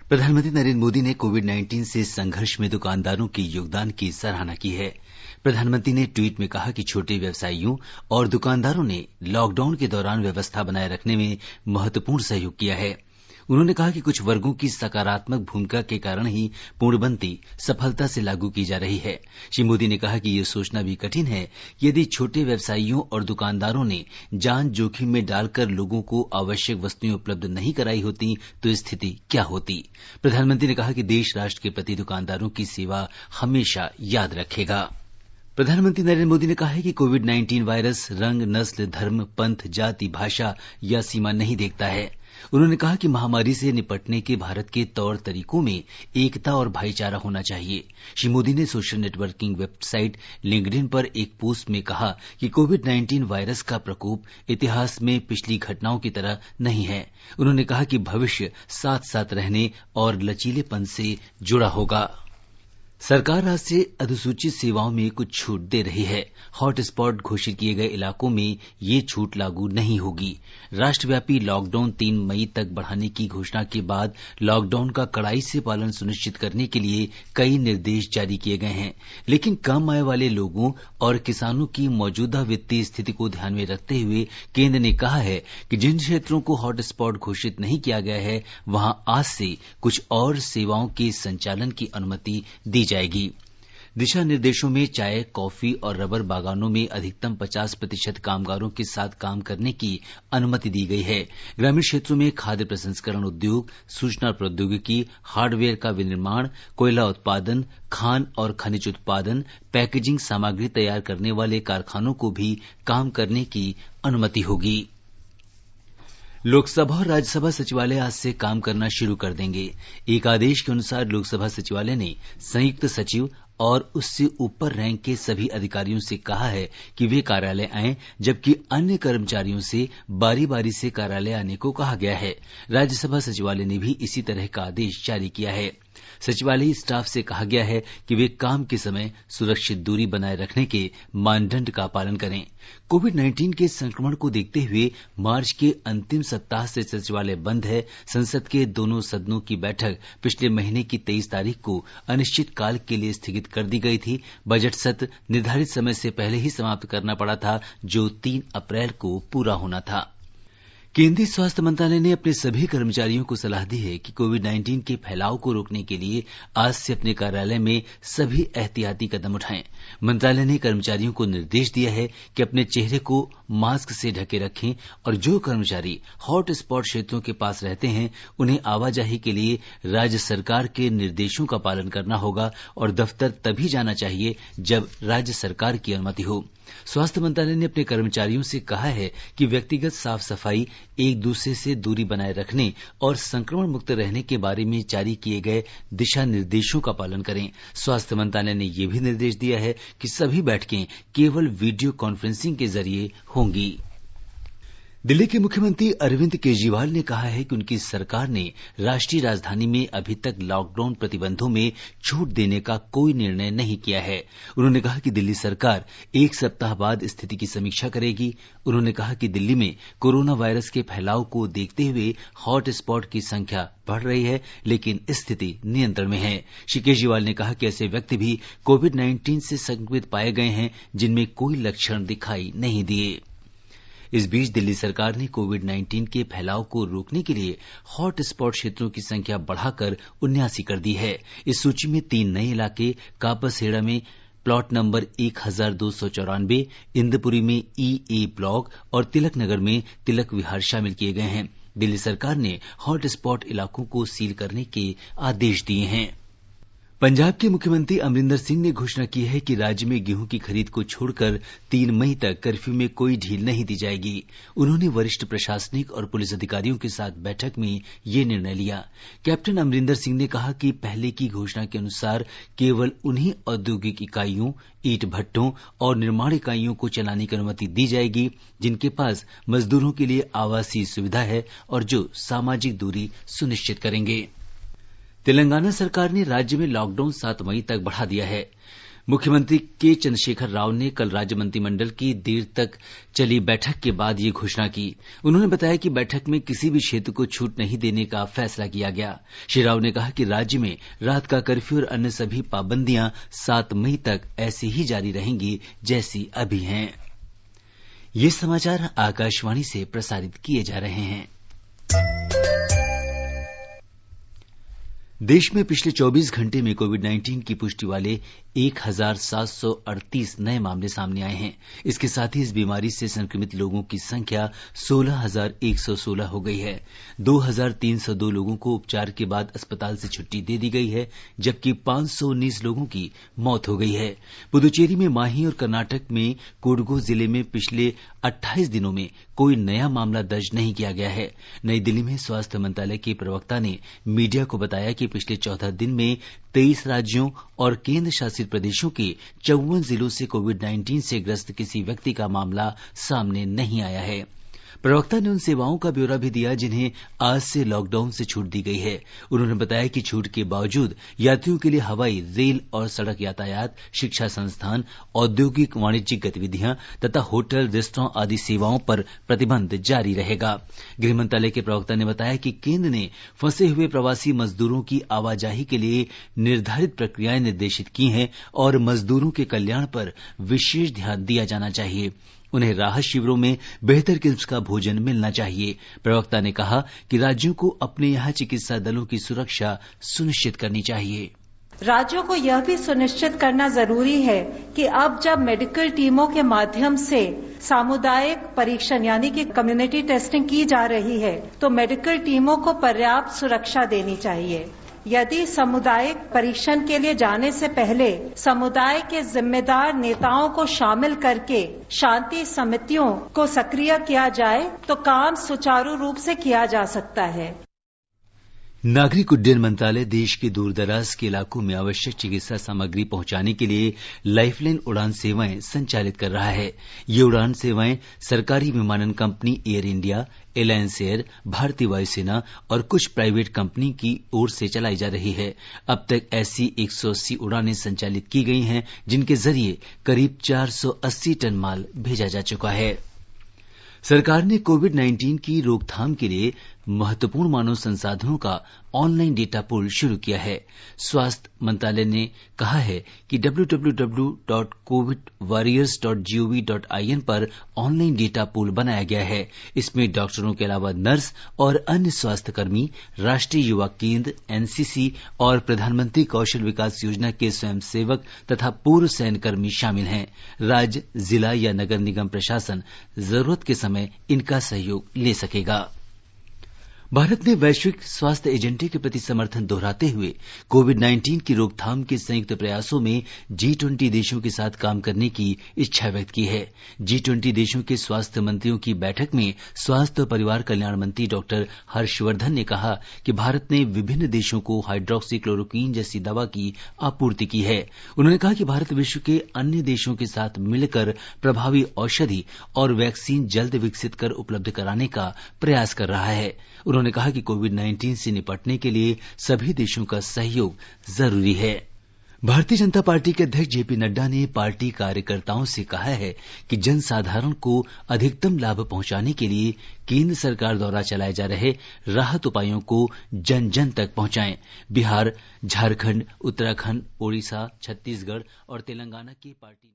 प्रधानमंत्री नरेंद्र मोदी ने कोविड-19 से संघर्ष में दुकानदारों के योगदान की सराहना की है। प्रधानमंत्री ने ट्वीट में कहा कि छोटे व्यवसायियों और दुकानदारों ने लॉकडाउन के दौरान व्यवस्था बनाए रखने में महत्वपूर्ण सहयोग किया है। उन्होंने कहा कि कुछ वर्गों की सकारात्मक भूमिका के कारण ही पूर्णबंदी सफलता से लागू की जा रही है। श्री मोदी ने कहा कि ये सोचना भी कठिन है कि यदि छोटे व्यवसायियों और दुकानदारों ने जान जोखिम में डालकर लोगों को आवश्यक वस्तुएं उपलब्ध नहीं कराई होती तो स्थिति क्या होती। प्रधानमंत्री ने कहा कि देश राष्ट्र के प्रति दुकानदारों की सेवा हमेशा याद रखेगा। प्रधानमंत्री नरेंद्र मोदी ने कहा है कि कोविड-19 वायरस रंग, नस्ल, धर्म, पंथ, जाति, भाषा या सीमा नहीं देखता है। उन्होंने कहा कि महामारी से निपटने के भारत के तौर तरीकों में एकता और भाईचारा होना चाहिए। श्री मोदी ने सोशल नेटवर्किंग वेबसाइट लिंक्डइन पर एक पोस्ट में कहा कि कोविड-19 वायरस का प्रकोप इतिहास में पिछली घटनाओं की तरह नहीं है। उन्होंने कहा कि भविष्य साथ साथ रहने और लचीलेपन से जुड़ा होगा। सरकार आज से अधिसूचित सेवाओं में कुछ छूट दे रही है। हॉटस्पॉट घोषित किए गए इलाकों में ये छूट लागू नहीं होगी। राष्ट्रव्यापी लॉकडाउन 3 मई तक बढ़ाने की घोषणा के बाद लॉकडाउन का कड़ाई से पालन सुनिश्चित करने के लिए कई निर्देश जारी किए गए हैं, लेकिन कम आय वाले लोगों और किसानों की मौजूदा वित्तीय स्थिति को ध्यान में रखते हुए केंद्र ने कहा है कि जिन क्षेत्रों को हॉटस्पॉट घोषित नहीं किया गया है वहां आज से कुछ और सेवाओं के संचालन की अनुमति दी जाएगी। दिशा निर्देशों में चाय, कॉफी और रबर बागानों में अधिकतम 50% कामगारों के साथ काम करने की अनुमति दी गई है। ग्रामीण क्षेत्रों में खाद्य प्रसंस्करण उद्योग, सूचना प्रौद्योगिकी, हार्डवेयर का विनिर्माण, कोयला उत्पादन, खान और खनिज उत्पादन, पैकेजिंग सामग्री तैयार करने वाले कारखानों को भी काम करने की अनुमति होगी। लोकसभा और राज्यसभा सचिवालय आज से काम करना शुरू कर देंगे। एक आदेश के अनुसार लोकसभा सचिवालय ने संयुक्त सचिव और उससे ऊपर रैंक के सभी अधिकारियों से कहा है कि वे कार्यालय आएं, जबकि अन्य कर्मचारियों से बारी बारी से कार्यालय आने को कहा गया है। राज्यसभा सचिवालय ने भी इसी तरह का आदेश जारी किया है। सचिवालयी स्टाफ से कहा गया है कि वे काम के समय सुरक्षित दूरी बनाए रखने के मानदंड का पालन करें। कोविड-19 के संक्रमण को देखते हुए मार्च के अंतिम सप्ताह से सचिवालय बंद है। संसद के दोनों सदनों की बैठक पिछले महीने की 23 तारीख को अनिश्चितकाल के लिए स्थगित कर दी गई थी। बजट सत्र निर्धारित समय से पहले ही समाप्त करना पड़ा था, जो 3 अप्रैल को पूरा होना था। केंद्रीय स्वास्थ्य मंत्रालय ने अपने सभी कर्मचारियों को सलाह दी है कि कोविड-19 के फैलाव को रोकने के लिए आज से अपने कार्यालय में सभी एहतियाती कदम उठाएं। मंत्रालय ने कर्मचारियों को निर्देश दिया है कि अपने चेहरे को मास्क से ढके रखें और जो कर्मचारी हॉट स्पॉट क्षेत्रों के पास रहते हैं उन्हें आवाजाही के लिए राज्य सरकार के निर्देशों का पालन करना होगा और दफ्तर तभी जाना चाहिए जब राज्य सरकार की अनुमति हो। स्वास्थ्य मंत्रालय ने अपने कर्मचारियों से कहा है कि व्यक्तिगत साफ सफाई, एक दूसरे से दूरी बनाए रखने और संक्रमण मुक्त रहने के बारे में जारी किए गए दिशा निर्देशों का पालन करें। स्वास्थ्य मंत्रालय ने यह भी निर्देश दिया है कि सभी बैठकें केवल वीडियो कॉन्फ्रेंसिंग के जरिए होंगी। दिल्ली के मुख्यमंत्री अरविंद केजरीवाल ने कहा है कि उनकी सरकार ने राष्ट्रीय राजधानी में अभी तक लॉकडाउन प्रतिबंधों में छूट देने का कोई निर्णय नहीं किया है। उन्होंने कहा कि दिल्ली सरकार 1 सप्ताह बाद स्थिति की समीक्षा करेगी। उन्होंने कहा कि दिल्ली में कोरोना वायरस के फैलाव को देखते हुए हॉट स्पॉट की संख्या बढ़ रही है, लेकिन स्थिति नियंत्रण में है। श्री केजरीवाल ने कहा कि ऐसे व्यक्ति भी कोविड-19 से संक्रमित पाए गए हैं जिनमें कोई लक्षण दिखाई नहीं दिए। इस बीच दिल्ली सरकार ने कोविड-19 के फैलाव को रोकने के लिए हॉट स्पॉट क्षेत्रों की संख्या बढ़ाकर 79 कर दी है। इस सूची में 3 नए इलाके कापसहेड़ा में प्लॉट नंबर 1294, इंदपुरी में EA ब्लॉक और तिलक नगर में तिलक विहार शामिल किए गए हैं। दिल्ली सरकार ने हॉट स्पॉट इलाकों को सील करने के आदेश दिए हैं। पंजाब के मुख्यमंत्री अमरिंदर सिंह ने घोषणा की है कि राज्य में गेहूं की खरीद को छोड़कर 3 मई तक कर्फ्यू में कोई ढील नहीं दी जाएगी। उन्होंने वरिष्ठ प्रशासनिक और पुलिस अधिकारियों के साथ बैठक में ये निर्णय लिया। कैप्टन अमरिंदर सिंह ने कहा कि पहले की घोषणा के अनुसार केवल उन्हीं औद्योगिक इकाइयों, ईंट भट्टों और निर्माण इकाइयों को चलाने की अनुमति दी जाएगी जिनके पास मजदूरों के लिए आवासीय सुविधा है और जो सामाजिक दूरी सुनिश्चित करेंगे। तेलंगाना सरकार ने राज्य में लॉकडाउन 7 मई तक बढ़ा दिया है। मुख्यमंत्री के चंद्रशेखर राव ने कल राज्य मंत्रिमंडल की देर तक चली बैठक के बाद ये घोषणा की। उन्होंने बताया कि बैठक में किसी भी क्षेत्र को छूट नहीं देने का फैसला किया गया। श्री राव ने कहा कि राज्य में रात का कर्फ्यू और अन्य सभी पाबंदियां 7 मई तक ऐसी ही जारी रहेंगी जैसी अभी हैं। ये समाचार आकाशवाणी से प्रसारित किए जा रहे हैं। देश में पिछले 24 घंटे में कोविड-19 की पुष्टि वाले 1738 नए मामले सामने आए हैं। इसके साथ ही इस बीमारी से संक्रमित लोगों की संख्या 16,116 हो गई है। 2,302 लोगों को उपचार के बाद अस्पताल से छुट्टी दे दी गई है, जबकि 519 लोगों की मौत हो गई है। पुदुचेरी में माही और कर्नाटक में कोडगु जिले में पिछले 28 दिनों में कोई नया मामला दर्ज नहीं किया गया है। नई दिल्ली में स्वास्थ्य मंत्रालय के प्रवक्ता ने मीडिया को बताया कि पिछले 14 दिन में 23 राज्यों और केंद्र शासित प्रदेशों के 54 जिलों से कोविड-19 से ग्रस्त किसी व्यक्ति का मामला सामने नहीं आया है। प्रवक्ता ने उन सेवाओं का ब्यौरा भी दिया जिन्हें आज से लॉकडाउन से छूट दी गई है। उन्होंने बताया कि छूट के बावजूद यात्रियों के लिए हवाई, रेल और सड़क यातायात, शिक्षा संस्थान, औद्योगिक वाणिज्यिक गतिविधियां तथा होटल, रेस्टोरेंट आदि सेवाओं पर प्रतिबंध जारी रहेगा। गृह मंत्रालय के प्रवक्ता ने बताया कि केंद्र ने फंसे हुए प्रवासी मजदूरों की आवाजाही के लिए निर्धारित प्रक्रियाएं निर्देशित की हैं और मजदूरों के कल्याण पर विशेष ध्यान दिया जाना चाहिए। उन्हें राहत शिविरों में बेहतर किस्म का भोजन मिलना चाहिए। प्रवक्ता ने कहा कि राज्यों को अपने यहां चिकित्सा दलों की सुरक्षा सुनिश्चित करनी चाहिए। राज्यों को यह भी सुनिश्चित करना जरूरी है कि अब जब मेडिकल टीमों के माध्यम से सामुदायिक परीक्षण यानी कि कम्युनिटी टेस्टिंग की जा रही है, तो मेडिकल टीमों को पर्याप्त सुरक्षा देनी चाहिए। यदि सामुदायिक परीक्षण के लिए जाने से पहले समुदाय के जिम्मेदार नेताओं को शामिल करके शांति समितियों को सक्रिय किया जाए तो काम सुचारू रूप से किया जा सकता है। नागरिक उड्डयन मंत्रालय देश के दूरदराज के इलाकों में आवश्यक चिकित्सा सामग्री पहुंचाने के लिए लाइफलाइन उड़ान सेवाएं संचालित कर रहा है। ये उड़ान सेवाएं सरकारी विमानन कंपनी एयर इंडिया, एलायंस एयर, भारतीय वायुसेना और कुछ प्राइवेट कंपनी की ओर से चलाई जा रही है। अब तक ऐसी 180 उड़ानें संचालित की गई हैं, जिनके जरिए करीब 480 टन माल भेजा जा चुका है। सरकार ने कोविड-19 की रोकथाम के लिए महत्वपूर्ण मानव संसाधनों का ऑनलाइन डेटा पूल शुरू किया है। स्वास्थ्य मंत्रालय ने कहा है कि www.covidwarriors.gov.in पर ऑनलाइन डेटा पूल बनाया गया है। इसमें डॉक्टरों के अलावा नर्स और अन्य स्वास्थ्यकर्मी, राष्ट्रीय युवा केंद्र, एनसीसी और प्रधानमंत्री कौशल विकास योजना के स्वयंसेवक तथा पूर्व सैन्यकर्मी शामिल हैं। राज्य, जिला या नगर निगम प्रशासन जरूरत के समय इनका सहयोग ले सकेगा। भारत ने वैश्विक स्वास्थ्य एजेंडे के प्रति समर्थन दोहराते हुए कोविड-19 की रोकथाम के संयुक्त प्रयासों में G20 देशों के साथ काम करने की इच्छा व्यक्त की है। G20 देशों के स्वास्थ्य मंत्रियों की बैठक में स्वास्थ्य और परिवार कल्याण मंत्री डॉक्टर हर्षवर्धन ने कहा कि भारत ने विभिन्न देशों को हाइड्रोक्सीक्लोरोक्वीन जैसी दवा की आपूर्ति की है। उन्होंने कहा कि भारत विश्व के अन्य देशों के साथ मिलकर प्रभावी औषधि और वैक्सीन जल्द विकसित कर उपलब्ध कराने का प्रयास कर रहा है। उन्होंने कहा कि कोविड-19 से निपटने के लिए सभी देशों का सहयोग जरूरी है। भारतीय जनता पार्टी के अध्यक्ष जेपी नड्डा ने पार्टी कार्यकर्ताओं से कहा है कि जनसाधारण को अधिकतम लाभ पहुंचाने के लिए केंद्र सरकार द्वारा चलाए जा रहे राहत उपायों को जन जन तक पहुंचाएं। बिहार, झारखंड, उत्तराखंड, ओडिशा, छत्तीसगढ़ और तेलंगाना की पार्टी